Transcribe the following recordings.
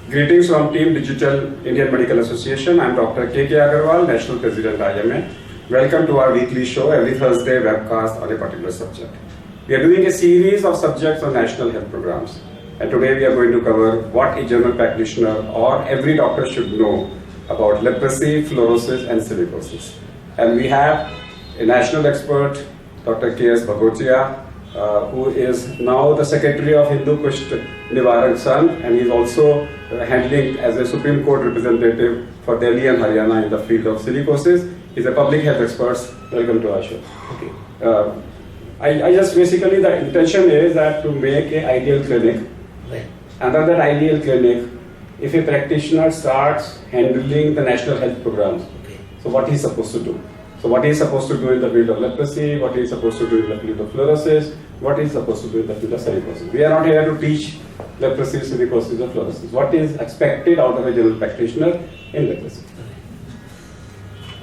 Greetings from Team Digital Indian Medical Association. I am Dr. K. Agarwal, National President IMA. Welcome to our weekly show, every Thursday webcast on a particular subject. We are doing a series of subjects on national health programs. And today we are going to cover what a general practitioner or every doctor should know about leprosy, fluorosis and silicosis. And we have a national expert, Dr. K.S. Baghotia, who is now the Secretary of Hindu Kusht Nivaran Sangh, and he is also handling as a Supreme Court representative for Delhi and Haryana in the field of silicosis. He is a public health expert. Welcome to our show. Okay. I just basically, the intention is that to make an ideal clinic. Right. Under that ideal clinic, if a practitioner starts handling the national health programs, Okay. so what he is supposed to do? So what he is supposed to do in the field of leprosy, what he is supposed to do in the field of fluorosis, what he is supposed to do in the field of silicosis. We are not here to teach leprosy, silicosis or fluorosis. What is expected out of a general practitioner in leprosy?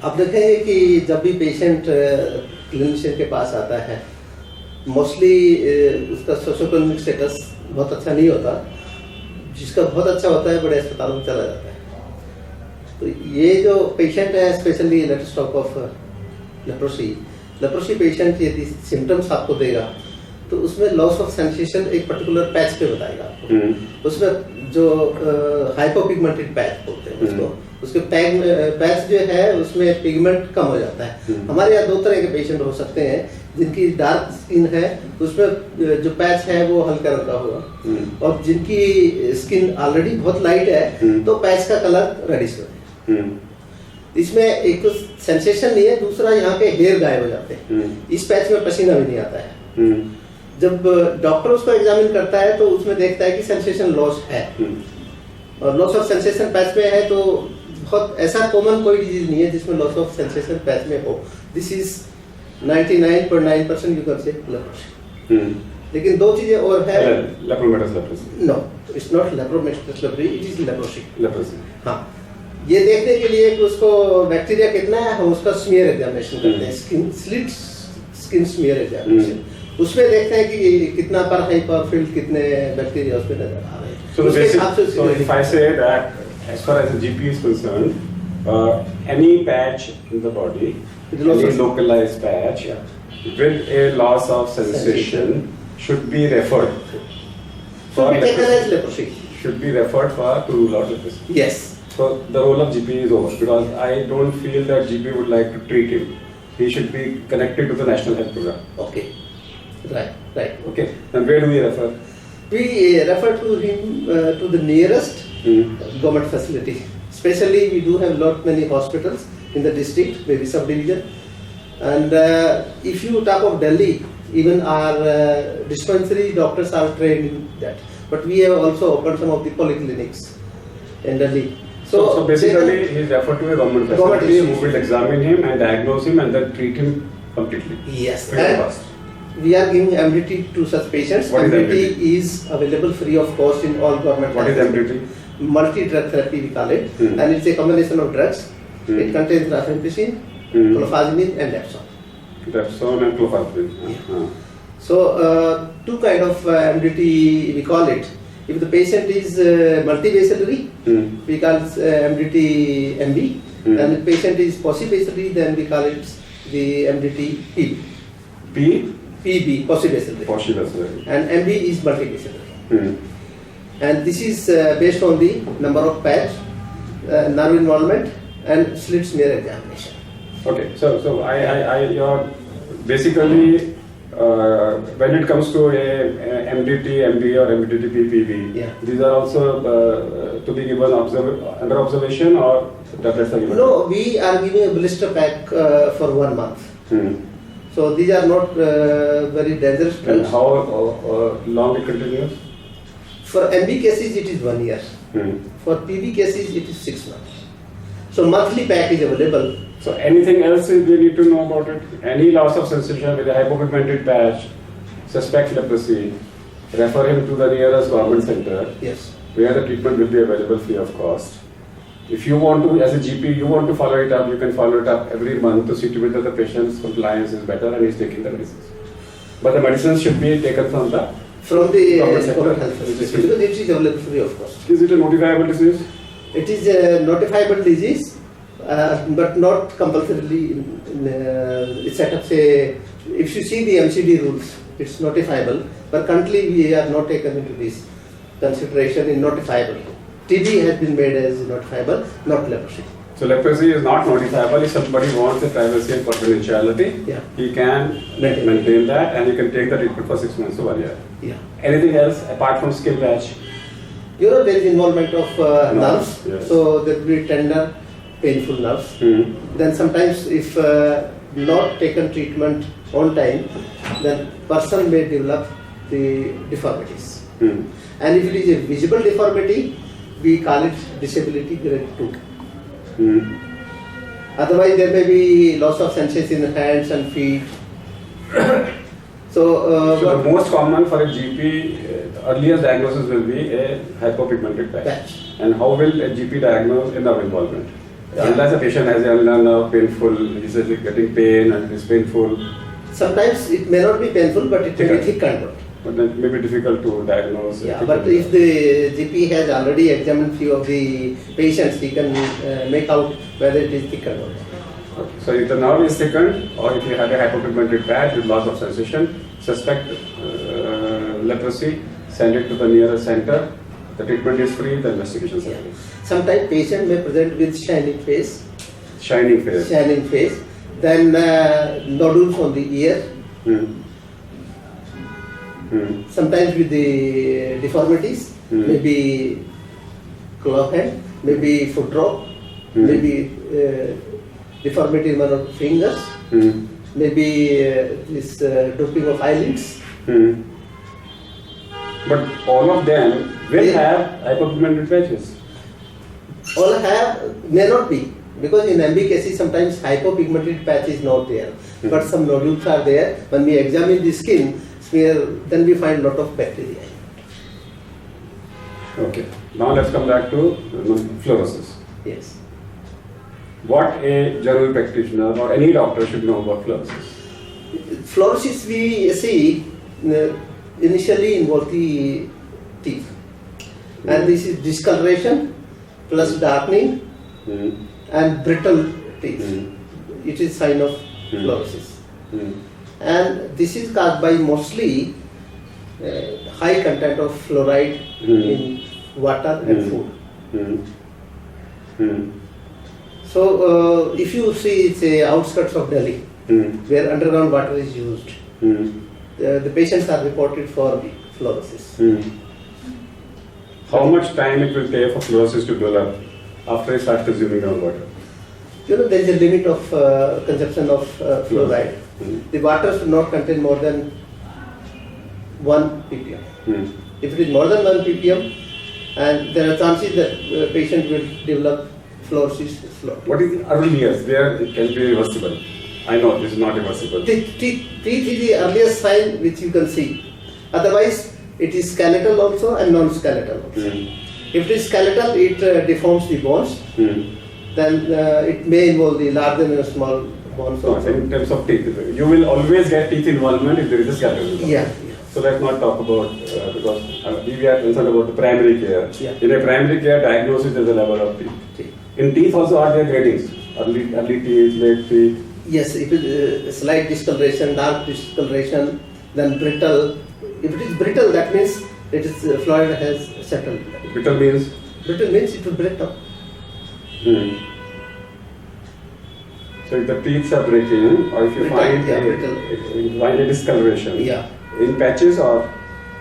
आप देखेंगे कि जब भी patient clinician के पास आता है, mostly उसका socio-economic status बहुत अच्छा नहीं होता, जिसका बहुत अच्छा होता है बड़े अस्पतालों में चला जाता है। तो ये जो पेशेंट है, specially latest talk of leprosy patient यदि सिम्टम्स आपको देगा तो उसमें लॉस ऑफ सेंसेशन एक पर्टिकुलर पैच पे बताएगा आपको। उसमें जो हाइपोपिगमेंटेड पैच बोलते हैं उसको, उसके पैच जो है उसमें पिगमेंट कम हो जाता है। हमारे यहाँ दो तरह के पेशेंट हो सकते हैं, जिनकी डार्क स्किन है उसमें जो पैच है वो हल्का रंग का होगा, और जिनकी स्किन ऑलरेडी बहुत लाइट है तो पैच का कलर रेडिश होगा। इसमें एक तो सेंसेशन नहीं है, दूसरा यहाँ के हेयर गायब हो जाते हैं। इस पैच में पसीना भी नहीं आता है। जब डॉक्टर उसको एग्जामिन करता है तो उसमें देखता है कि सेंसेशन लॉस है, और लॉस ऑफ सेंसेशन पैच में है तो बहुत ऐसा कॉमन कोई डिजीज नहीं है जिसमें लॉस ऑफ सेंसेशन पैच में हो। This is 99.9% you can say leprosy. लेकिन दो चीजें और है। No, it's not lepromatous leprosy, it is leprosy. हाँ, ये देखने के लिए कि उसको बैक्टीरिया कितना है, हम उसका स्मीयर एग्जामिनेशन करते हैं, स्किन स्मीयर एग्जामिनेशन। उसमें देखते हैं कि कितना पर हाई पर फील्ड कितने बैक्टीरिया उसमें नजर आ रहे हैं। So if I say that as far as the GP is concerned, any patch in the body, any localized patch with a loss of sensation should be referred for leprosy. Should be referred for to rule out leprosy. Yes. So the role of GP is over, because I don't feel that GP would like to treat him. He should be connected to the national health program. Okay. Right. Okay. Then where do we refer? We refer to him to the nearest government facility. Especially we do have many hospitals in the district, maybe subdivision. And if you talk of Delhi, even our dispensary doctors are trained in that. But we have also opened some of the polyclinics in Delhi. So basically he is referred to a government facility who will examine him and diagnose him and then treat him completely. Yes. We are giving MDT to such patients. MDT is available free of cost in all government. What is MDT? Multi-drug therapy we call it, and it's a combination of drugs. It contains rifampicin, clofazimine and dapsone. Dapsone and clofazimine. Yeah. So two kind of MDT we call it. If the patient is multibacillary, we call it MDT MB, and if the patient is possibacillary, then we call it the MDT PB. PB, possibacillary. And MB is multibacillary. And this is based on the number of patch, nerve involvement, and slit smear examination. Okay, so you're basically when it comes to a MDT, MB or MDT PB, these are also to be given under observation, or tablets are given? No, we are giving a blister pack for 1 month. So these are not very dangerous drugs. And how long it continues? For MB cases it is 1 year. For PB cases it is 6 months. So monthly pack is available. So anything else we need to know about it? Any loss of sensation with a hypopigmented patch, suspect leprosy, refer him to the nearest government center. Yes. Where the treatment will be available free of cost. If you want to, as a GP, you want to follow it up, you can follow it up every month to see to it that the patient's compliance is better and he's taking the medicines. But the medicines should be taken from the from the government sector? government health services, because it is available free of cost. Is it a notifiable disease? It is a notifiable disease, but not compulsorily. It's set up. Say, if you see the MCD rules, it's notifiable. But currently, we are not taken into this consideration in notifiable. TB has been made as notifiable, not leprosy. So leprosy is not notifiable. If somebody wants the privacy and confidentiality, Yeah. he can maintain that, and he can take the treatment for 6 months to 1 year. Yeah. Anything else apart from skin patch? You know, there is involvement of nerves, yes. so there will be tender, painful nerves. Then sometimes, if not taken treatment on time, then person may develop the deformities. And if it is a visible deformity, we call it disability grade 2. Otherwise, there may be loss of sensation in hands and feet. So the most common for a GP, earliest diagnosis will be a hypopigmented patch. And how will a GP diagnose a nerve involvement? Yeah. Unless a patient has a nerve painful, he says getting pain and it's painful. Sometimes it may not be painful, but it may be thick and dull. But then it may be difficult to diagnose. Yeah, but if the GP has already examined few of the patients, he can make out whether it is thick or not. Okay. So if the nerve is thickened, or if you have a hypopigmented patch with loss of sensation, suspect leprosy, send it to the nearest center. The treatment is free, the investigation is free. Sometimes patient may present with shining face. Shining face. Shining face. Then nodules on the ear. Sometimes with the deformities, maybe claw hand, maybe foot drop, maybe deformity in one of the fingers, maybe this drooping of eyelids. But all of them will have hypopigmented patches. All have, may not be, because in MB cases sometimes hypopigmented patch is not there, but some nodules are there. When we examine the skin, then we find lot of bacteria. Okay. Now let's come back to fluorosis. Yes. What a general practitioner or any doctor should know about fluorosis? Fluorosis we see initially involve the teeth, and this is discoloration plus darkening and brittle teeth. It is sign of fluorosis, and this is caused by mostly high content of fluoride in water and food. So if you see, it's a outskirts of Delhi where underground water is used. The patients are reported for fluorosis. How much time it will take for fluorosis to develop after you start consuming groundwater? You know, there is a limit of consumption of fluoride. The water should not contain more than 1 ppm. If it is more than 1 ppm, and there are chances that patient will develop fluorosis slowly. What is the earliest where it can be reversible? I know this is not reversible. The teeth is the earliest sign which you can see. Otherwise, it is skeletal also and non-skeletal also. If it is skeletal, it deforms the bones. Then it may involve the larger and small bones also. In terms of teeth, you will always get teeth involvement if there is a skeletal involvement. Yeah. So let's not talk about, because we are concerned about the primary care. Yeah. In a primary care diagnosis, there is a level of teeth. In teeth also are there gradings? Early teeth, late teeth? Yes, it is slight discoloration, dark discoloration, then brittle. If it is brittle, that means it is fluoride has settled. Brittle means? Brittle means it will break down. So if the teeth are breaking, or if you find a discoloration, in patches or?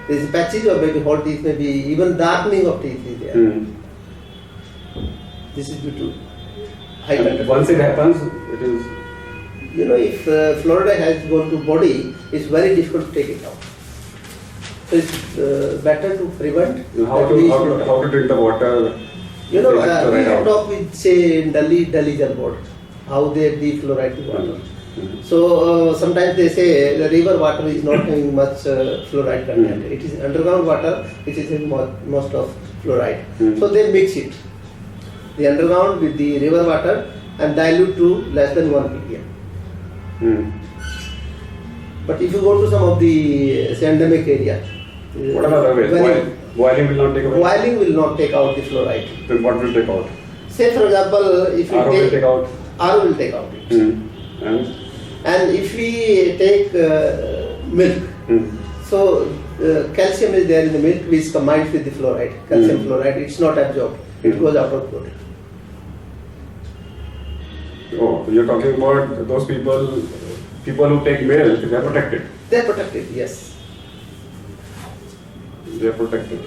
There is patches or maybe whole teeth, maybe even darkening of teeth is there. This is due to high content. Once it happens, it is. You know, if fluoride has gone to body, it's very difficult to take it out. So it's better to prevent. How to drink the water? You know, we have talked with, say, Delhi Jal Board, how they defluoride the water. So sometimes they say the river water is not having much fluoride content. It is underground water which is having most of fluoride. So they mix it, the underground with the river water, and dilute to less than 1 ppm. But if you go to some of the endemic area, What are the other ways? Boiling will not take away? Boiling will not take out the fluoride. Then what will take out? Say for example, if we RO will take out? RO will take out it. And if we take milk, so calcium is there in the milk which combines with the fluoride, calcium fluoride, it's not absorbed, it goes out of body. Oh, you're talking about those people who take milk, they are protected. They are protected, yes. They are protected.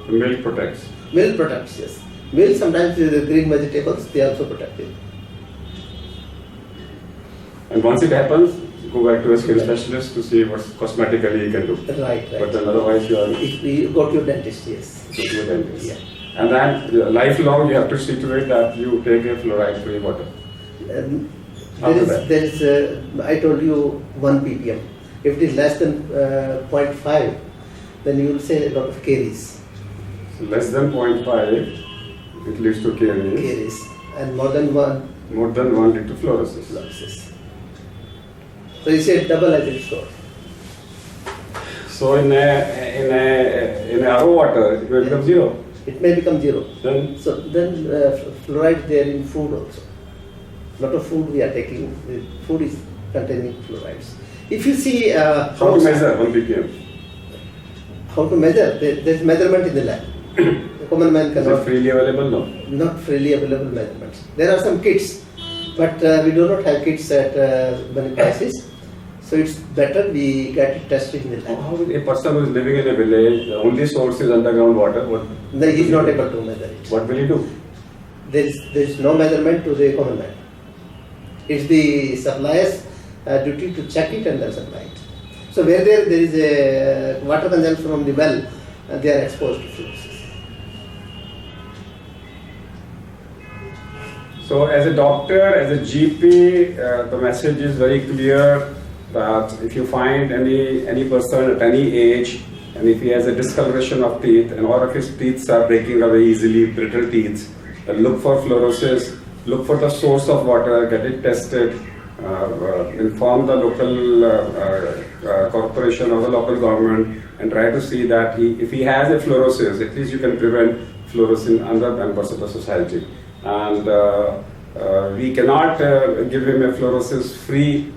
The milk protects. Milk protects, yes. Milk sometimes with the green vegetables, they are also protected. And once it happens, go back to a skin specialist to see what cosmetically he can do. Right. But then otherwise you are... If we go to your dentist, yes. Go to a dentist. Yeah. And then lifelong you have to see to it that you take a fluoride-free water. There is I told you 1 ppm. If it is less than 0.5, then you will say a lot of caries. So less than 0.5, it leads to caries. Caries. And more than 1. More than 1 lead to fluorosis. Fluorosis. So you say double-edged sword. So in a RO water, it will become 0. It may become 0. Then? So then fluoride there in food also. Lot of food we are taking. The food is containing fluorides. If you see how to measure 1 ppm? How to measure? There is measurement in the lab. The common man cannot. Is it freely available? No. Not freely available measurements. There are some kits, but we do not have kits at many prices. So it's better we get it tested in the lab. How will a person who is living in a village, the only source is underground water, No, he is not able to measure it. What will he do? There is no measurement to the common man. It's the supplier's duty to check it and then supply it. So where there is a water consumption from the well, they are exposed to fluorosis. So as a doctor, as a GP, the message is very clear that if you find any person at any age, and if he has a discoloration of teeth and all of his teeth are breaking away easily, brittle teeth, look for fluorosis, look for the source of water, get it tested, inform the local corporation or the local government and try to see that if he has a fluorosis, at least you can prevent fluorosis in other members of the society. And we cannot give him a fluorosis-free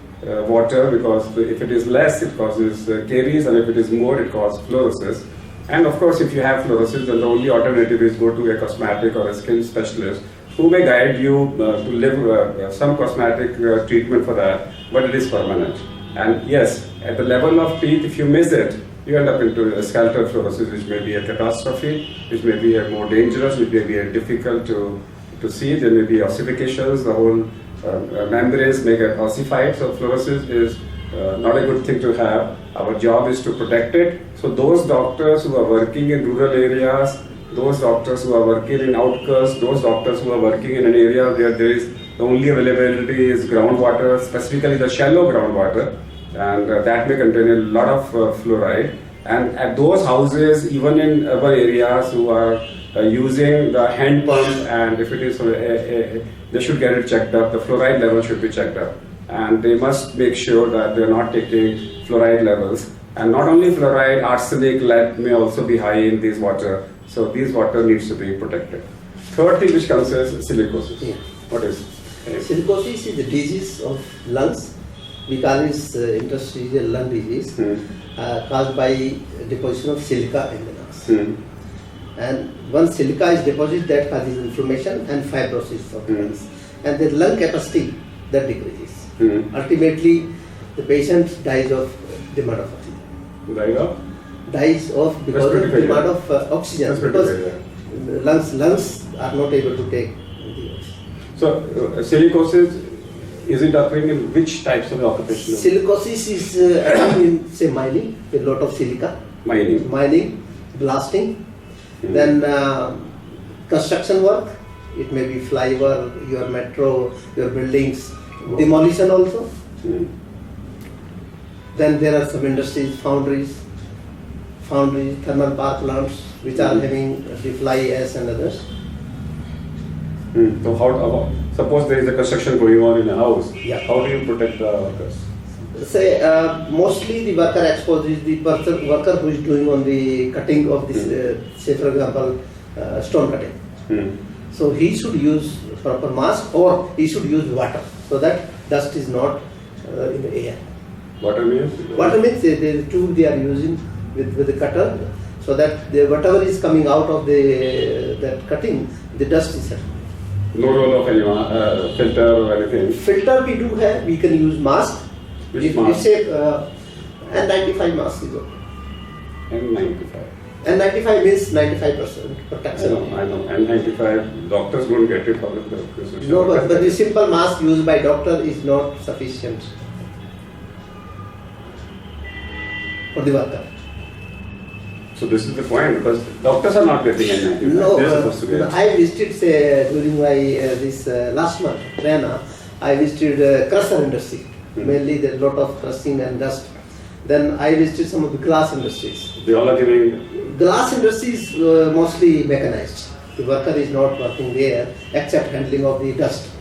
water because if it is less, it causes caries, and if it is more, it causes fluorosis. And of course, if you have fluorosis, then the only alternative is go to a cosmetic or a skin specialist who may guide you to live some cosmetic treatment for that, but it is permanent. And yes, at the level of teeth, if you miss it, you end up into a skeletal fluorosis, which may be a catastrophe, which may be a more dangerous, which may be a difficult to see. There may be ossifications, the whole membranes may get ossified, so fluorosis is not a good thing to have. Our job is to protect it. So those doctors who are working in rural areas, those doctors who are working in outskirts, those doctors who are working in an area where there is the only availability is groundwater, specifically the shallow groundwater, and that may contain a lot of fluoride. And at those houses, even in urban areas who are using the hand pump, and if it is, they should get it checked up, the fluoride level should be checked up. And they must make sure that they are not taking fluoride levels. And not only fluoride, arsenic, lead may also be high in this water. So this water needs to be protected. Third thing which comes is silicosis. Yeah. What is? Silicosis is the disease of lungs. We call it interstitial lung disease caused by deposition of silica in the lungs. And once silica is deposited, that causes inflammation and fibrosis of the lungs. And the lung capacity that decreases. Ultimately, the patient dies of demand of oxygen. Dies of because of demand of oxygen, because lungs are not able to take the oxygen. So silicosis, is it occurring in which types of occupation? Silicosis is occurring in, say, mining, a lot of silica. Mining, blasting, then construction work. It may be flyover, your metro, your buildings, demolition also. Then there are some industries, foundries, thermal power plants, which are having the fly ash and others. So how, suppose there is a construction going on in a house, Yeah. how do you protect the workers? Say mostly the worker exposed is the worker who is doing on the cutting of this, say for example, stone cutting. So he should use proper mask or he should use water so that dust is not in the air. Water means? Water means the tube they are using with the cutter so that whatever is coming out of that cutting, the dust is set. No role of any filter or anything? Filter we do have, we can use mask. Which mask? Say N95 mask is okay. N95. N95 means 95% protection. I know. N95, doctors don't get it. Because No, but the simple mask used by doctor is not sufficient for the worker. So this is the point, because doctors are not getting N95. No, They're supposed to get. I visited during my this last month, Rana, I visited crusher industry. Mainly there is a lot of crushing and dust. Then I visited some of the glass industries. They all are giving. Glass industry is mostly mechanized. The worker is not working there except handling of the dust.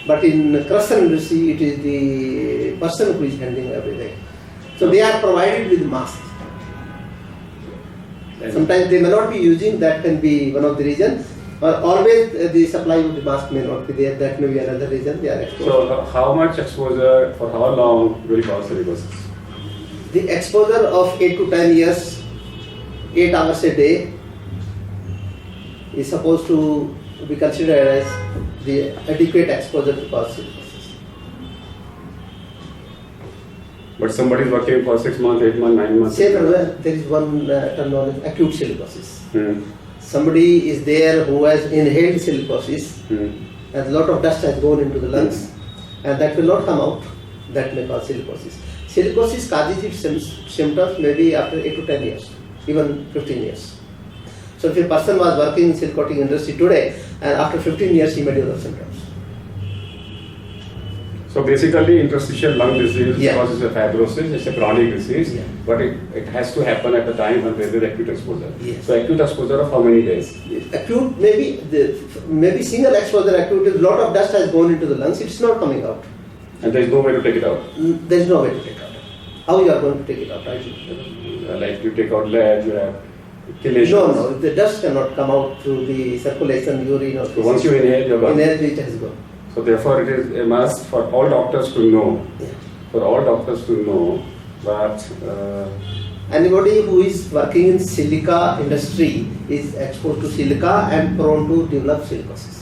But in crusher industry, it is the person who is handling everything. So they are provided with masks. Sometimes they may not be using, that can be one of the reasons. Or always the supply of the mask may not be there, that may be another reason they are exposed. So how much exposure for how long will cause silicosis? The exposure of 8 to 10 years, 8 hours a day is supposed to be considered as the adequate exposure to cause silicosis. But somebody is working for 6 months, 8 months, 9 months. Say there is one term known as acute silicosis. Somebody is there who has inhaled silicosis and a lot of dust has gone into the lungs and that will not come out, that may cause silicosis. Silicosis causes its symptoms maybe after 8 to 10 years, even 15 years. So if a person was working in silk coating industry today and after 15 years he may develop symptoms. So basically interstitial lung disease Yeah. causes a fibrosis, it's a chronic disease, Yeah. but it has to happen at a time when there is acute exposure. Yes. So acute exposure of how many days? Acute, maybe single exposure acute, if a lot of dust has gone into the lungs, it's not coming out. And there is no way to take it out. There is no way to take it out. How you are going to take it out? Like you take out lead, you have chelations. No, the dust cannot come out through the circulation, urine or So once you inhale, you're gone. inhale, it has gone. So therefore it is a must for all doctors to know. Yeah. For all doctors to know that Anybody who is working in silica industry is exposed to silica and prone to develop silicosis.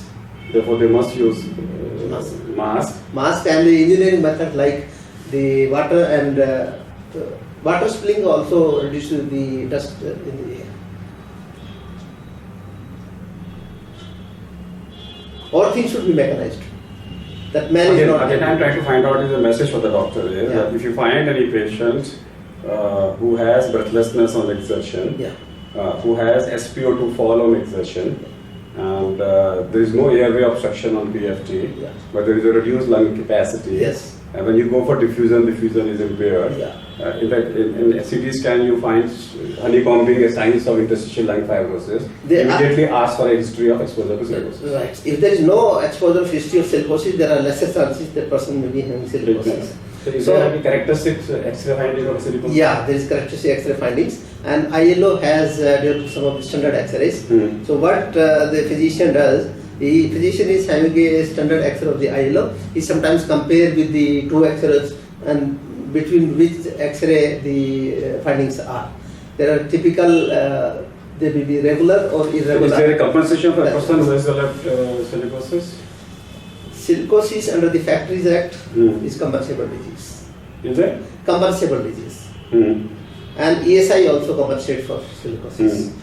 therefore they must use mask. Mask and the engineering method like the water and water spilling also reduces the dust in the air. All things should be mechanized. That man is not. Again, I'm trying to find out is a message for the doctor is that if you find any patient who has breathlessness on exertion, who has SpO2 fall on exertion, and there is no airway obstruction on PFT, but there is a reduced lung capacity. Yes. And when you go for diffusion is impaired. In fact, in CT scan you find honeycombing a signs of interstitial lung fibrosis. They immediately ask for a history of exposure to silicosis. Right. If there is no exposure history of silicosis, there are lesser chances that person may be having silicosis. So is there any characteristic X-ray finding of silicosis? Yeah, there is characteristic X-ray findings, and ILO has developed some of the standard X-rays. So what the physician does, the physician is having a standard X-ray of the ILO. He sometimes compare with the two X-rays and between which X-ray the findings are. There are typical, they will be regular or irregular. Is there a compensation for a person who has developed silicosis? Silicosis under the Factories Act is compensable disease. Is it? Compensable disease. And ESI also compensates for silicosis.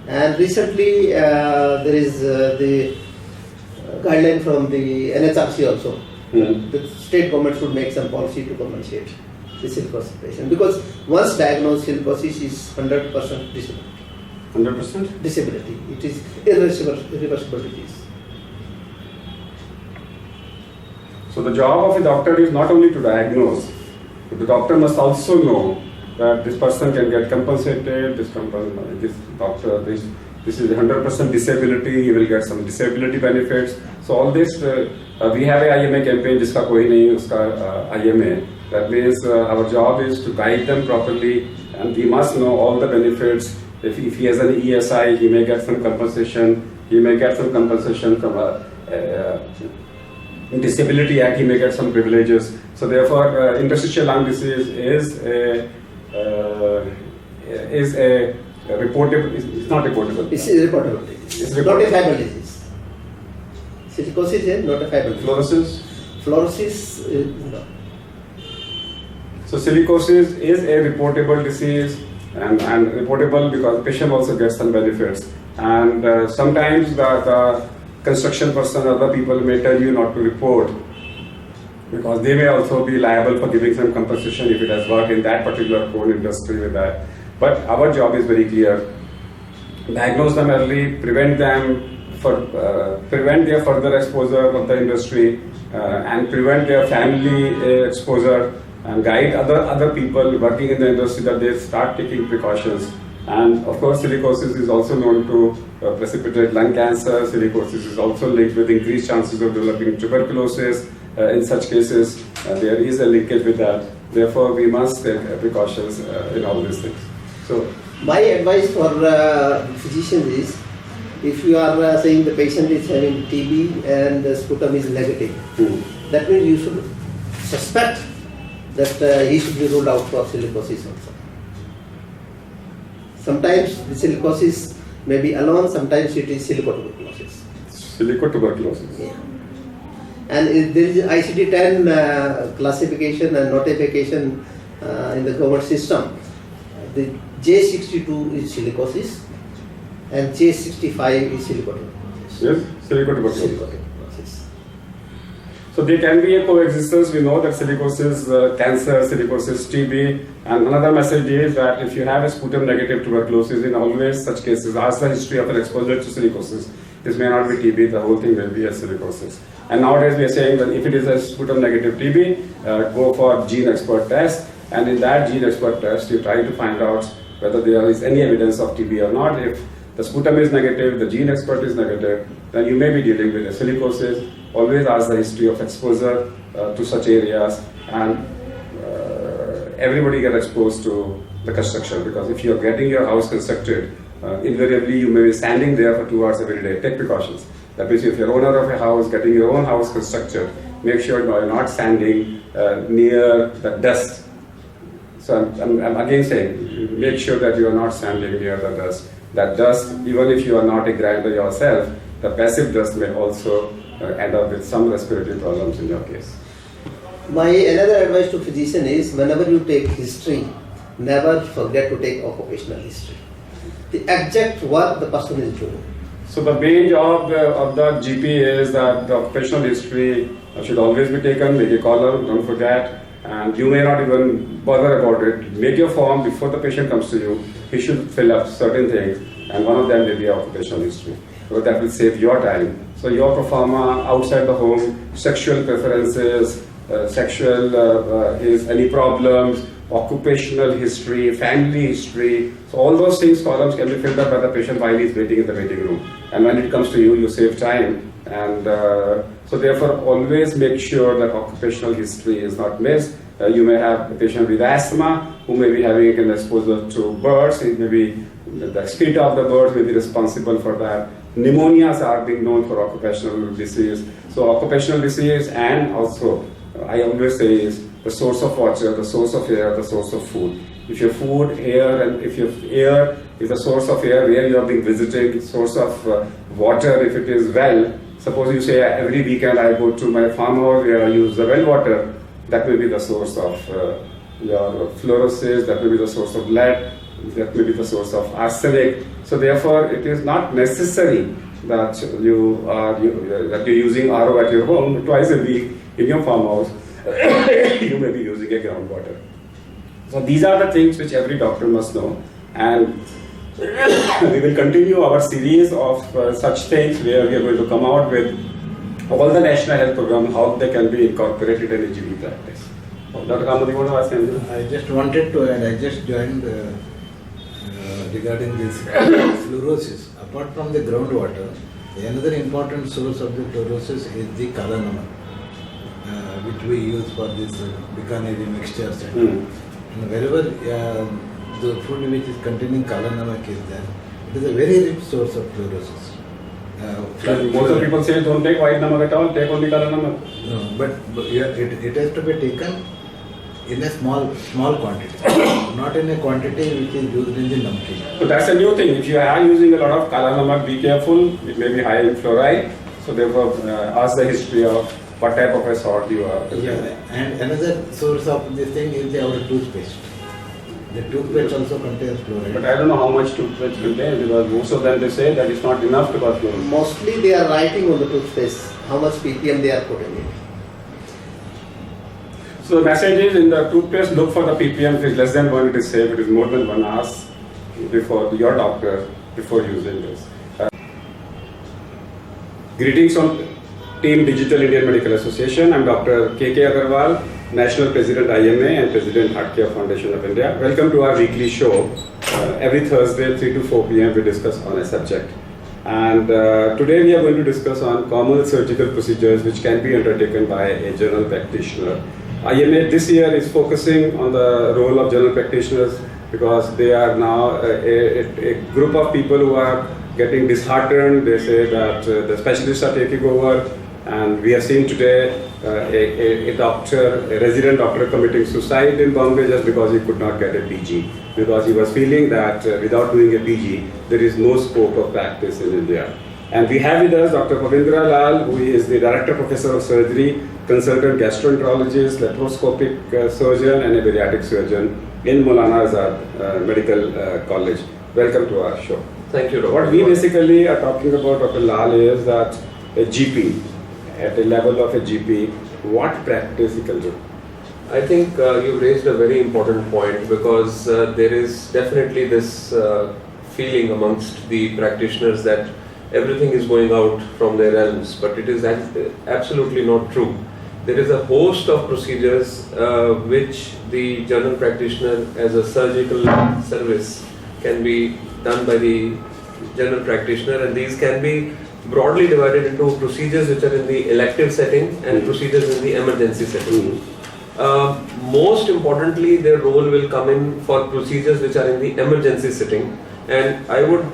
And recently there is the guideline from the NHRC also. The state government should make some policy to compensate the silicosis patient, because once diagnosed, silicosis is 100% disability. 100%? Disability. It is irreversible disease. So the job of a doctor is not only to diagnose, but the doctor must also know that this person can get compensated, this doctor, this is 100% disability, he will get some disability benefits. So all this, we have a IMA campaign, जिसका कोई नहीं उसका IMA, That means our job is to guide them properly, and we must know all the benefits. If he has an ESI, he may get some compensation. He may get some compensation from a Disability Act. He may get some privileges. So therefore, interstitial lung disease is a reportable. It's not reportable. It's a reportable disease. It's notifiable disease. Silicosis is notifiable. Fluorosis. Fluorosis no. So silicosis is a reportable disease, and reportable because patient also gets some benefits. And sometimes the construction person, other people may tell you not to report because they may also be liable for giving some compensation if it has worked in that particular core industry with that. But our job is very clear: diagnose them early, prevent their further exposure of the industry, and prevent their family exposure, and guide other people working in the industry that they start taking precautions. And of course, silicosis is also known to precipitate lung cancer. Silicosis is also linked with increased chances of developing tuberculosis. In such cases, there is a linkage with that. Therefore, we must take precautions in all these things. So, my advice for physicians is, if you are saying the patient is having TB and the sputum is negative, that means you should suspect that he should be ruled out for silicosis also. Sometimes the silicosis may be alone, sometimes it is silicotuberculosis. Silicotuberculosis. Yeah. And there is ICD-10 classification and notification in the government system. The J62 is silicosis and J65 is silicotuberculosis. Yes, silicotuberculosis. So there can be a coexistence. We know that silicosis, cancer, silicosis, TB, and another message is that if you have a sputum negative tuberculosis, in always such cases, ask the history of an exposure to silicosis. This may not be TB, the whole thing will be a silicosis. And nowadays we are saying that if it is a sputum negative TB, go for gene expert test, and in that gene expert test, you try to find out whether there is any evidence of TB or not. If the sputum is negative, the gene expert is negative, then you may be dealing with a silicosis. Always ask the history of exposure to such areas, and everybody gets exposed to the construction, because if you're getting your house constructed, invariably you may be standing there for 2 hours every day. Take precautions. That means if you're owner of a house, getting your own house constructed, make sure you're not standing near the dust. So I'm again saying, make sure that you are not standing near the dust. That dust, even if you are not a grinder yourself, the passive dust may also end up with some respiratory problems in your case. My another advice to physician is, whenever you take history, never forget to take occupational history. The exact work the person is doing. So the main job of the GP is that the occupational history should always be taken. Make a column, don't forget. And you may not even bother about it. Make your form before the patient comes to you. He should fill up certain things, and one of them may be occupational history. So that will save your time. So your performer outside the home, sexual preferences, is any problems, occupational history, family history. So all those things, columns can be filled up by the patient while he's waiting in the waiting room. And when it comes to you, you save time. And so therefore, always make sure that occupational history is not missed. You may have a patient with asthma who may be having an exposure to birds. It may be the excreta of the birds may be responsible for that. Pneumonias are being known for occupational disease. So occupational disease, and also I always say, is the source of water, the source of air, the source of food. If your food, air, and if your air is the source of air where you are being visited, source of water, if it is well, suppose you say every weekend I go to my farmhouse where I use the well water, that may be the source of your fluorosis, that may be the source of lead, that may be the source of arsenic. So therefore, it is not necessary that you're using RO at your home twice a week in your farmhouse. You may be using a groundwater. So these are the things which every doctor must know, and we will continue our series of such things where we are going to come out with all the national health program, how they can be incorporated in GP practice. Dr. Kamad, you want to ask anything? I just wanted to add, I just joined regarding this fluorosis. Apart from the groundwater, another important source of the fluorosis is the kalanama. which we use for this Bikaneri mixtures. And wherever the food which is containing kala namak is there, it is a very rich source of fluorosis. Most of people say don't take white namak at all, take only kala namak. No, but it has to be taken in a small quantity, not in a quantity which is used in the namkeen. So that's a new thing. If you are using a lot of kala namak, be careful. It may be high in fluoride. So therefore, ask the history of what type of a salt you are. Yeah, and another source of this thing is our toothpaste. The toothpaste also contains fluoride. But I don't know how much toothpaste contains, because most of them they say that it's not enough to cause fluoride. Mostly they are writing on the toothpaste how much ppm they are putting in. So the message is, in the toothpaste, look for the ppm. If it's less than 1, it is safe. If it is more than 1, ask before your doctor before using this. Greetings from Team Digital Indian Medical Association. I'm Dr. K.K. Agarwal, National President IMA and President Heart Care Foundation of India. Welcome to our weekly show. Every Thursday, 3 to 4 p.m. we discuss on a subject. And today we are going to discuss on common surgical procedures which can be undertaken by a general practitioner. IMA this year is focusing on the role of general practitioners because they are now a group of people who are getting disheartened. They say that the specialists are taking over, and we have seen today a doctor, a resident doctor committing suicide in Bombay just because he could not get a PG, because he was feeling that without doing a PG there is no scope of practice in India. And we have with us Dr. Pawindra Lal, who is the Director Professor of Surgery, Consultant Gastroenterologist, Laparoscopic Surgeon and a Bariatric Surgeon in Maulana Azad Medical College. Welcome to our show. Thank you, Dr. What we basically are talking about, Dr. Lal, is that a GP, at the level of a GP, what practice he can do? I think you raised a very important point, because there is definitely this feeling amongst the practitioners that everything is going out from their realms, but it is absolutely not true. There is a host of procedures which the general practitioner as a surgical service can be done by the general practitioner, and these can be broadly divided into procedures which are in the elective setting and procedures in the emergency setting. Most importantly, their role will come in for procedures which are in the emergency setting, and I would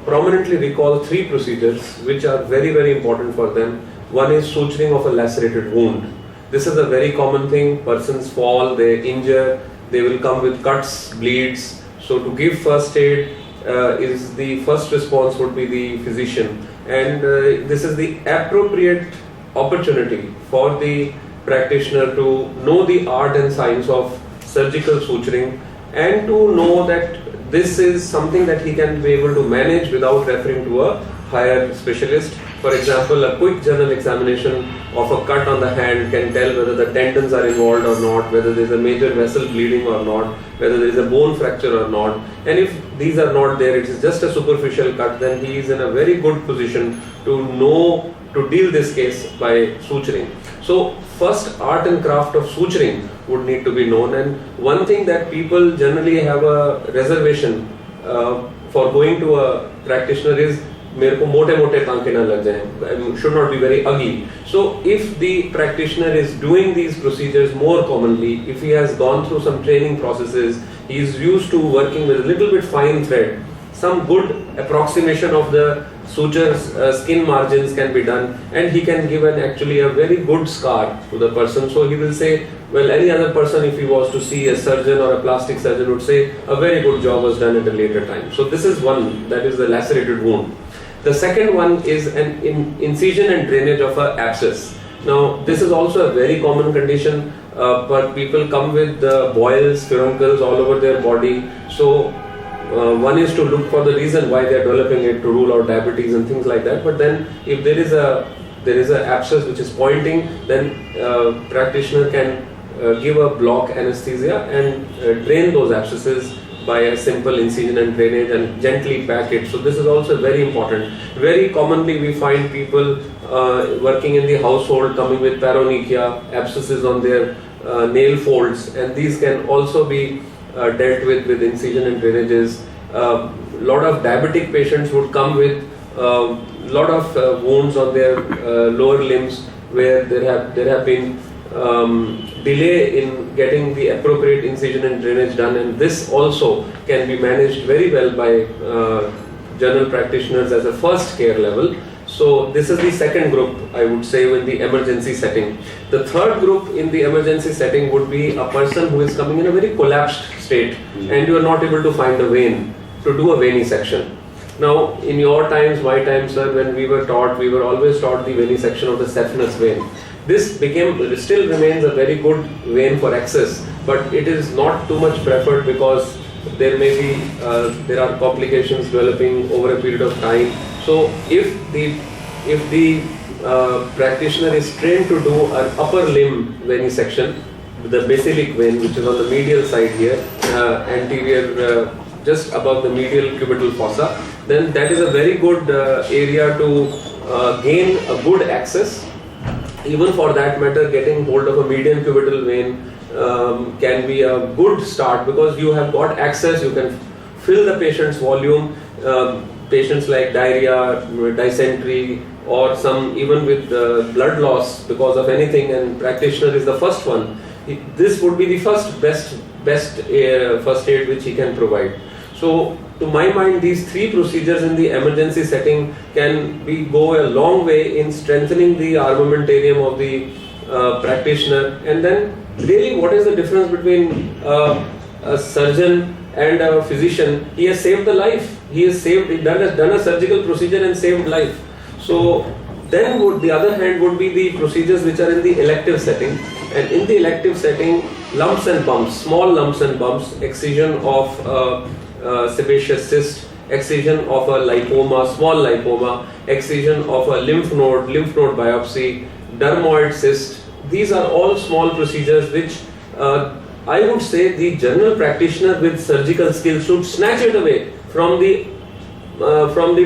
prominently recall 3 procedures which are very, very important for them. One is suturing of a lacerated wound. This is a very common thing. Persons fall, they injure, they will come with cuts, bleeds. So to give first aid is the first response would be the physician, and this is the appropriate opportunity for the practitioner to know the art and science of surgical suturing, and to know that this is something that he can be able to manage without referring to a higher specialist. For example, a quick general examination of a cut on the hand can tell whether the tendons are involved or not, whether there is a major vessel bleeding or not, whether there is a bone fracture or not. And if these are not there, it is just a superficial cut, then he is in a very good position to know to deal this case by suturing. So first, art and craft of suturing would need to be known, and one thing that people generally have a reservation for going to a practitioner is मेरे को मोटे-मोटे टांके ना लग जाएं, should not be very ugly. So if the practitioner is doing these procedures more commonly, if he has gone through some training processes, he is used to working with a little bit fine thread, some good approximation of the sutures, skin margins can be done, and he can give actually a very good scar to the person. So he will say, well, any other person, if he was to see a surgeon or a plastic surgeon, would say a very good job was done at a later time. So this is one, that is the lacerated wound. The second one is an incision and drainage of an abscess. Now, this is also a very common condition, but people come with boils, furuncles all over their body. So one is to look for the reason why they are developing it, to rule out diabetes and things like that. But then, if there is an abscess which is pointing, then practitioner can give a block anesthesia and drain those abscesses by a simple incision and drainage and gently pack it. So this is also very important. Very commonly we find people working in the household coming with paronychia, abscesses on their nail folds, and these can also be dealt with incision and drainages. Lot of diabetic patients would come with lot of wounds on their lower limbs where there have been delay in getting the appropriate incision and drainage done, and this also can be managed very well by general practitioners as a first care level. So this is the second group, I would say, in the emergency setting. The third group in the emergency setting would be a person who is coming in a very collapsed state and you are not able to find a vein to do a venesection. Now, in your times, my times, sir, when we were always taught the venesection of the saphenous vein. This still remains a very good vein for access, but it is not too much preferred because there are complications developing over a period of time. So if the practitioner is trained to do an upper limb venesection, the basilic vein, which is on the medial side here, anterior, just above the medial cubital fossa, then that is a very good area to gain a good access. Even for that matter, getting hold of a median cubital vein can be a good start because you have got access, you can fill the patient's volume. Patients like diarrhea, dysentery, or some even with blood loss because of anything, and practitioner is the first one. This would be the best first aid which he can provide. So, to my mind, these three procedures in the emergency setting can go a long way in strengthening the armamentarium of the practitioner. And then, really, what is the difference between a surgeon and a physician? He has saved the life. He has done a surgical procedure and saved life. So then the other hand would be the procedures which are in the elective setting. And in the elective setting, lumps and bumps, small lumps and bumps, excision of sebaceous cyst, excision of a lipoma, small lipoma, excision of a lymph node biopsy, dermoid cyst. These are all small procedures which I would say the general practitioner with surgical skills should snatch it away from the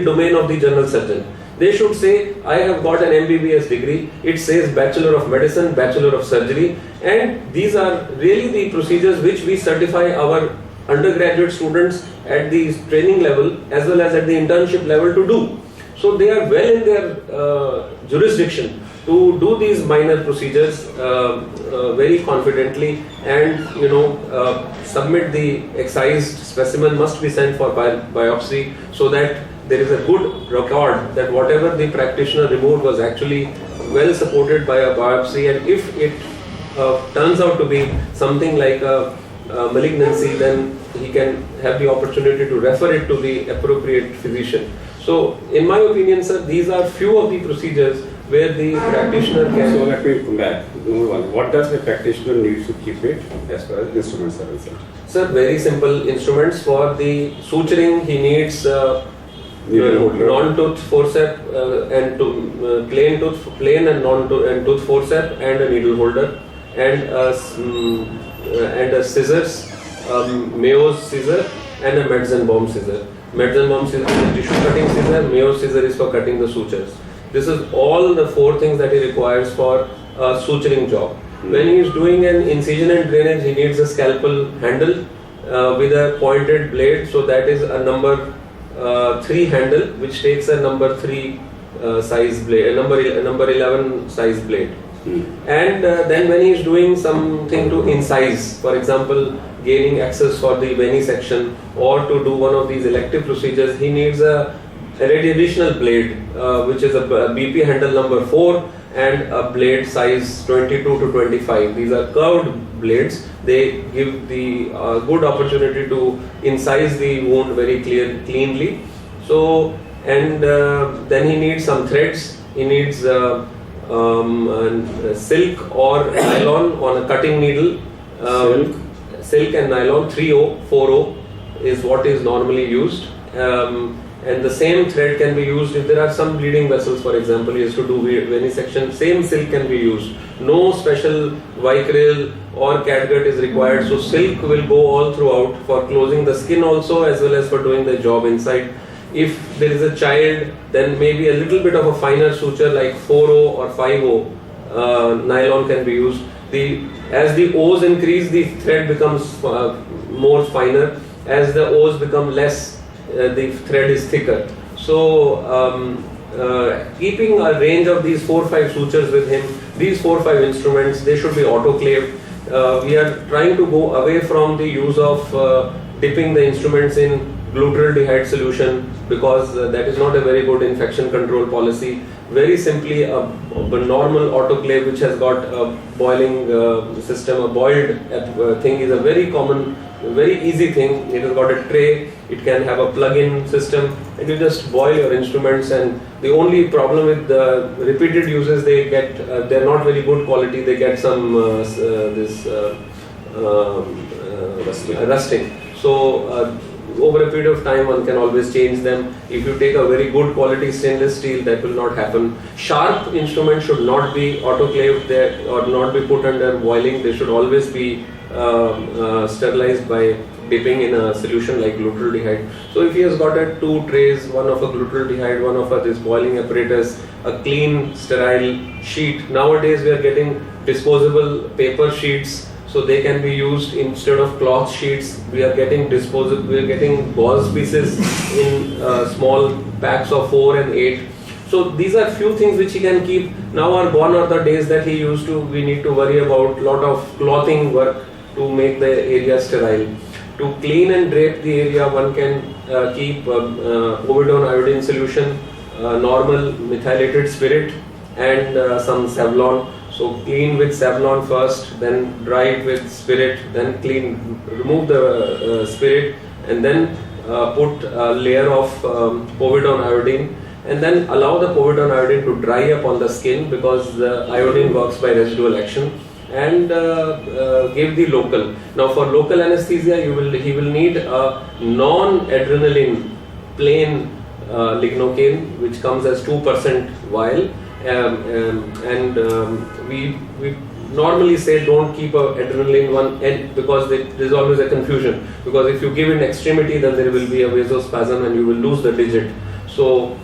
domain of the general surgeon. They should say, I have got an MBBS degree, it says Bachelor of Medicine, Bachelor of Surgery, and these are really the procedures which we certify our undergraduate students at the training level as well as at the internship level to do. So they are well in their jurisdiction to do these minor procedures very confidently, and submit the excised specimen must be sent for biopsy so that there is a good record that whatever the practitioner removed was actually well supported by a biopsy, and if it turns out to be something like a malignancy, then he can have the opportunity to refer it to the appropriate physician. So in my opinion, sir, these are few of the procedures where the practitioner can... So let me come back. Number one, what does the practitioner need to keep it as far as instruments are concerned? Sir, very simple instruments. For the suturing, he needs non-tooth forceps and plain and tooth forceps and a needle holder and a scissors, Mayo's scissor and a Metzenbaum scissor. Metzenbaum scissor is a tissue cutting scissor, Mayo's scissor is for cutting the sutures. This is all the four things that he requires for a suturing job. When he is doing an incision and drainage, he needs a scalpel handle with a pointed blade. So that is a number 3 handle, which takes a number 3 size blade, number 11 size blade. And then when he is doing something to incise, for example, gaining access for the venesection or to do one of these elective procedures, he needs an additional blade, which is a BP handle number 4 and a blade size 22 to 25. These are curved blades. They give the good opportunity to incise the wound very cleanly. So, and then he needs some threads. He needs silk or nylon on a cutting needle. Silk and nylon, 3/0, 4/0 is what is normally used. And the same thread can be used if there are some bleeding vessels, for example, he has to do venesection, same silk can be used. No special Vicryl or catgut is required, so silk will go all throughout for closing the skin also as well as for doing the job inside. If there is a child, then maybe a little bit of a finer suture like 4/0 or 5/0 nylon can be used. As the O's increase, the thread becomes more finer. As the O's become less, the thread is thicker. So keeping a range of these 4-5 sutures with him, these 4-5 instruments, they should be autoclaved. We are trying to go away from the use of dipping the instruments in glutaraldehyde solution, because that is not a very good infection control policy. Very simply, a normal autoclave which has got a boiling system, a boiled thing, is a very common, very easy thing. It has got a tray, it can have a plug-in system, and you just boil your instruments. And the only problem with the repeated uses, they get they're not very good quality. They get some rusting. So over a period of time, one can always change them. If you take a very good quality stainless steel, that will not happen. Sharp instruments should not be autoclaved there or not be put under boiling. They should always be sterilized by dipping in a solution like glutaraldehyde. So if he has got 2 trays, one of a glutaraldehyde, one of this boiling apparatus, a clean sterile sheet. Nowadays we are getting disposable paper sheets, so they can be used instead of cloth sheets. We are getting disposable, we are getting gauze pieces in small packs of 4 and 8. So these are few things which he can keep. Now are gone are the days that we need to worry about lot of clothing work to make the area sterile. To clean and drape the area, one can keep povidone iodine solution, normal methylated spirit, and some Savlon. So clean with Savlon first, then dry it with spirit, then remove the spirit, and then put a layer of povidone iodine, and then allow the povidone iodine to dry up on the skin, because the iodine works by residual action, and give the local. Now for local anesthesia, he will need a non-adrenaline plain lignocaine, which comes as 2% vial. We normally say don't keep a adrenaline one end, because there is always a confusion, because if you give in extremity, then there will be a vasospasm and you will lose the digit. So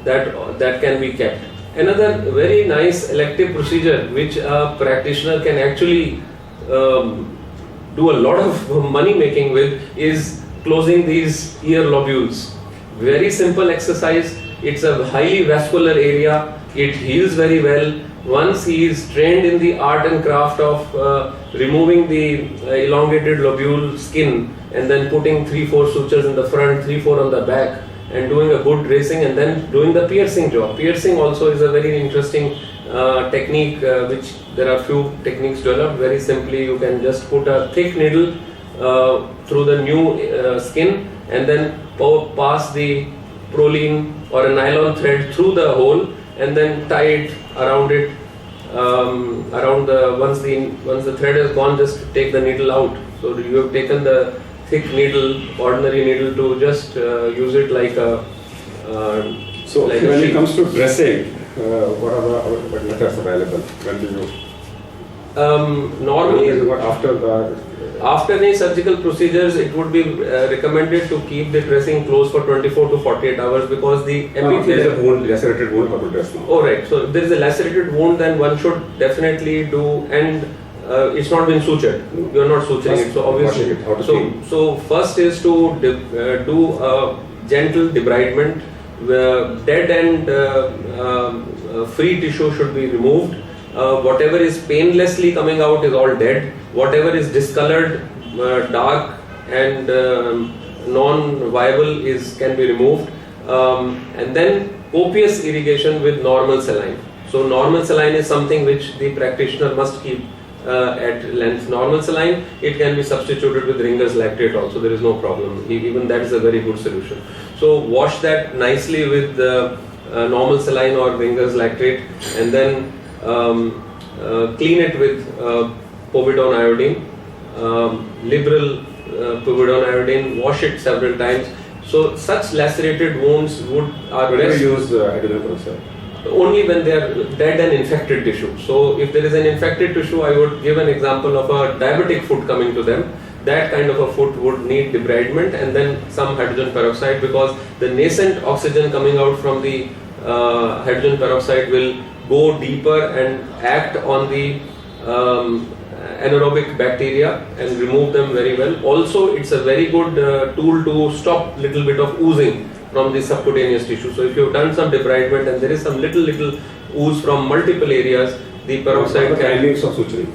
that can be kept. Another very nice elective procedure which a practitioner can actually do a lot of money making with is closing these ear lobules. Very simple exercise. It's a highly vascular area. It heals very well. Once he is trained in the art and craft of removing the elongated lobule skin and then putting 3-4 sutures in the front, 3-4 on the back, and doing a good dressing, and then doing the piercing job. Piercing also is a very interesting technique, which there are few techniques developed. Very simply, you can just put a thick needle through the new skin, and then pass the proline or a nylon thread through the hole, and then tie it around it. Once the thread is gone, just take the needle out. So you have taken the thick needle, ordinary needle, to just use it like a so like when it comes to dressing, what are the methods available? When do you normally after any surgical procedures, it would be recommended to keep the dressing closed for 24 to 48 hours, because the epithelium. There is a wound, lacerated wound, how to dress now? Oh right, so if there is a lacerated wound, then one should definitely do, and it's not been sutured. You are not suturing it, so obviously. So first is to do a gentle debridement. Dead and free tissue should be removed. Whatever is painlessly coming out is all dead. Whatever is discolored, dark and non-viable can be removed. And then copious irrigation with normal saline. So normal saline is something which the practitioner must keep at length. Normal saline, it can be substituted with Ringer's lactate also, there is no problem. Even that is a very good solution. So wash that nicely with normal saline or Ringer's lactate, and then clean it with povidone iodine, liberal povidone iodine, wash it several times. So such lacerated wounds are best use hydrogen peroxide? only when they are dead and infected tissue. So if there is an infected tissue, I would give an example of a diabetic foot coming to them. That kind of a foot would need debridement and then some hydrogen peroxide, because the nascent oxygen coming out from the hydrogen peroxide will go deeper and act on the anaerobic bacteria and remove them very well. Also, it's a very good tool to stop little bit of oozing from the subcutaneous tissue. So if you have done some debridement and there is some little ooze from multiple areas, the peroxide What are the findings of suturing?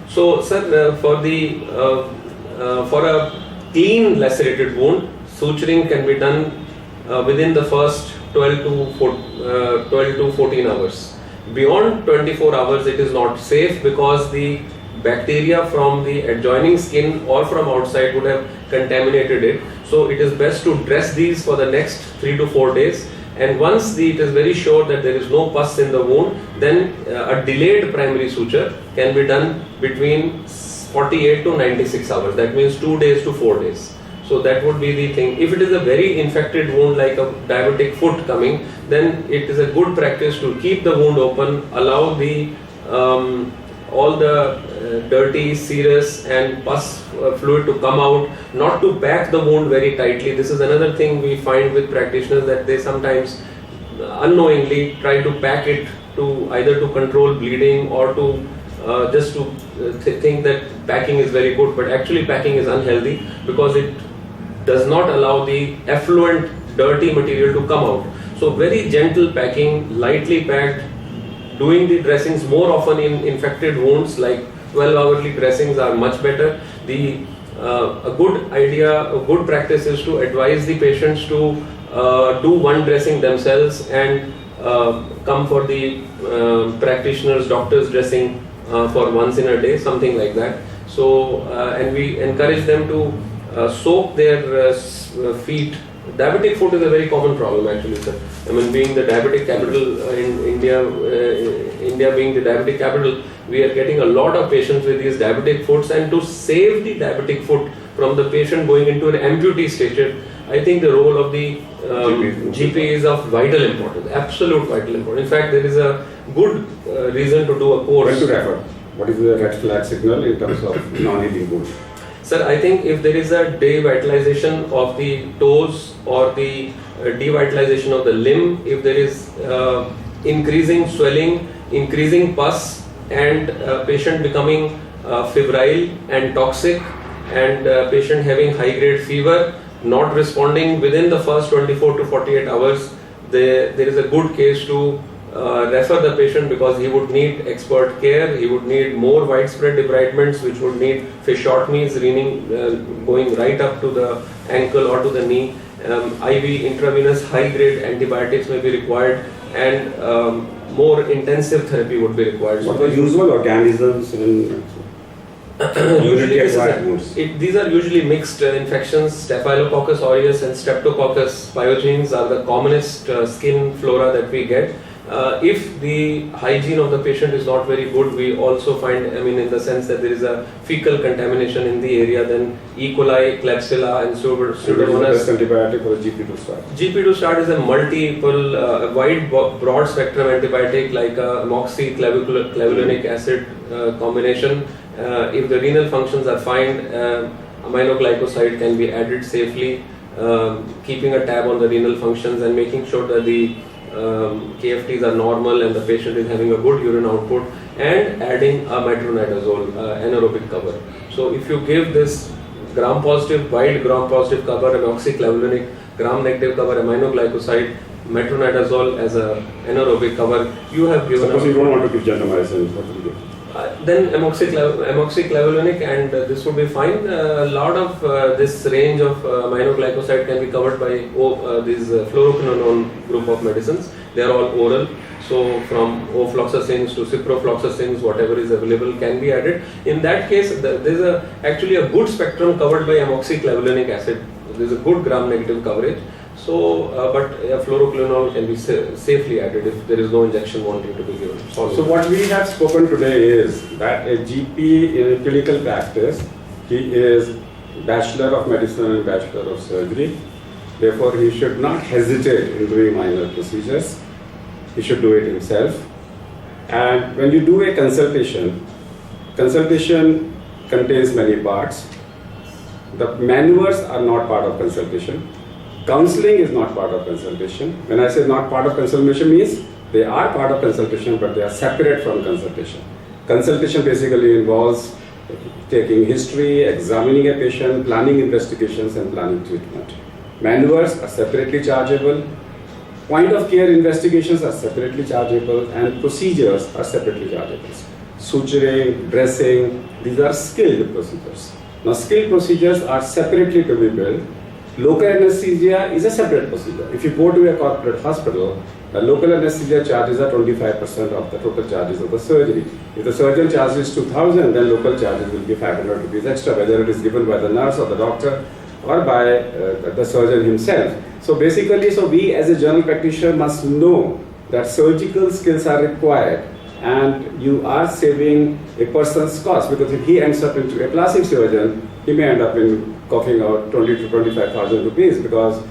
So, sir, for a clean lacerated wound, suturing can be done within the first 12 to 14 hours. Beyond 24 hours, it is not safe because the bacteria from the adjoining skin or from outside would have contaminated it. So, it is best to dress these for the next 3 to 4 days. And once it is very sure that there is no pus in the wound, then a delayed primary suture can be done between 48 to 96 hours. That means 2 days to 4 days. So that would be the thing. If it is a very infected wound like a diabetic foot coming, then it is a good practice to keep the wound open, allow the all the dirty, serous and pus fluid to come out, not to pack the wound very tightly. This is another thing we find with practitioners, that they sometimes unknowingly try to pack it to either to control bleeding or to just to think that packing is very good, but actually packing is unhealthy because it does not allow the effluent dirty material to come out. So very gentle packing, lightly packed, doing the dressings more often in infected wounds, like 12-hourly dressings are much better. A good idea, a good practice is to advise the patients to do one dressing themselves and come for the practitioners, doctors dressing for once in a day, something like that. So, and we encourage them to soak their feet. Diabetic foot is a very common problem actually, sir. I mean, being the diabetic capital in India, India being the diabetic capital, we are getting a lot of patients with these diabetic foots, and to save the diabetic foot from the patient going into an amputee stage, I think the role of the GP is of vital importance, absolute vital importance. In fact, there is a good reason to do a course. When to refer? What is the red flag signal in terms of non-healing wound? Sir, I think if there is a devitalization of the toes or the devitalization of the limb, if there is increasing swelling, increasing pus, and patient becoming febrile and toxic, and patient having high-grade fever, not responding within the first 24 to 48 hours, there is a good case to refer the patient, because he would need expert care, he would need more widespread debridements, which would need fasciotomies going right up to the ankle or to the knee. IV intravenous high-grade antibiotics may be required, and more intensive therapy would be required. What are the usual organisms in usually these are usually mixed infections. Staphylococcus aureus and Streptococcus pyogenes are the commonest skin flora that we get. If the hygiene of the patient is not very good, we also find, I mean, in the sense that there is a fecal contamination in the area, then E. coli, Klebsiella and Pseudomonas. Antibiotic for the GP to start? GP to start is a multiple, wide, broad spectrum antibiotic like amoxiclavulinic acid combination. If the renal functions are fine, aminoglycoside can be added safely, keeping a tab on the renal functions and making sure that the KFTs are normal and the patient is having a good urine output, and adding a metronidazole anaerobic cover. So if you give this gram-positive, wide gram-positive cover, amoxiclavulinic, gram-negative cover, aminoglycoside, metronidazole as a anaerobic cover, you have given. Suppose you don't want to give gentamicin, what will you give? Then amoxiclavulinic, and this would be fine. A lot of this range of aminoglycoside can be covered by these fluoroquinolone group of medicines. They are all oral. So from ofloxacins to ciprofloxacins, whatever is available can be added. In that case, there is actually a good spectrum covered by amoxiclavulinic acid. There is a good gram-negative coverage. So, but fluoroquinolone can be safely added if there is no injection wanting to be given. So what we have spoken today is that a GP in clinical practice, he is Bachelor of Medicine and Bachelor of Surgery. Therefore, he should not hesitate in doing minor procedures. He should do it himself. And when you do a consultation contains many parts. The maneuvers are not part of consultation. Counseling is not part of consultation. When I say not part of consultation means they are part of consultation, but they are separate from consultation. Consultation basically involves taking history, examining a patient, planning investigations and planning treatment. Maneuvers are separately chargeable. Point of care investigations are separately chargeable, and procedures are separately chargeable. Suturing, dressing, these are skilled procedures. Now, skilled procedures are separately to be billed. Local anesthesia is a separate procedure. If you go to a corporate hospital, the local anesthesia charges are 25% of the total charges of the surgery. If the surgeon charges 2,000, then local charges will be 500 rupees extra, whether it is given by the nurse or the doctor or by the surgeon himself. So basically, we as a general practitioner must know that surgical skills are required, and you are saving a person's cost, because if he ends up into a plastic surgeon, he may end up in coughing out 20 to 25,000 rupees, because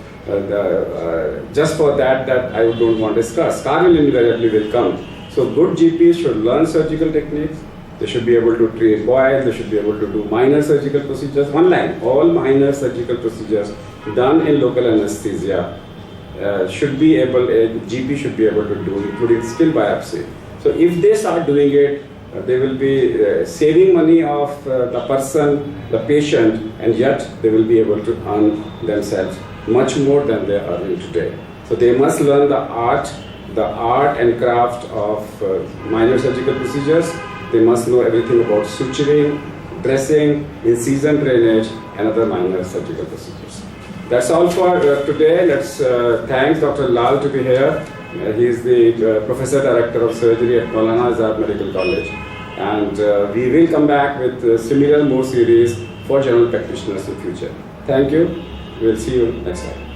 just for that I don't want to discuss. Car will invariably will come. So good GPs should learn surgical techniques. They should be able to treat boils. They should be able to do minor surgical procedures. One line, all minor surgical procedures done in local anesthesia should be able, a GP should be able to do, including skin biopsy. So if they start doing it, they will be saving money of the person, the patient, and yet they will be able to earn themselves much more than they are earning today. So they must learn the art and craft of minor surgical procedures. They must know everything about suturing, dressing, incision drainage, and other minor surgical procedures. That's all for today. Let's thank Dr. Lal to be here. He is the Professor Director of Surgery at Maulana Azad Medical College. And we will come back with similar more series for general practitioners in future. Thank you. We'll see you next time.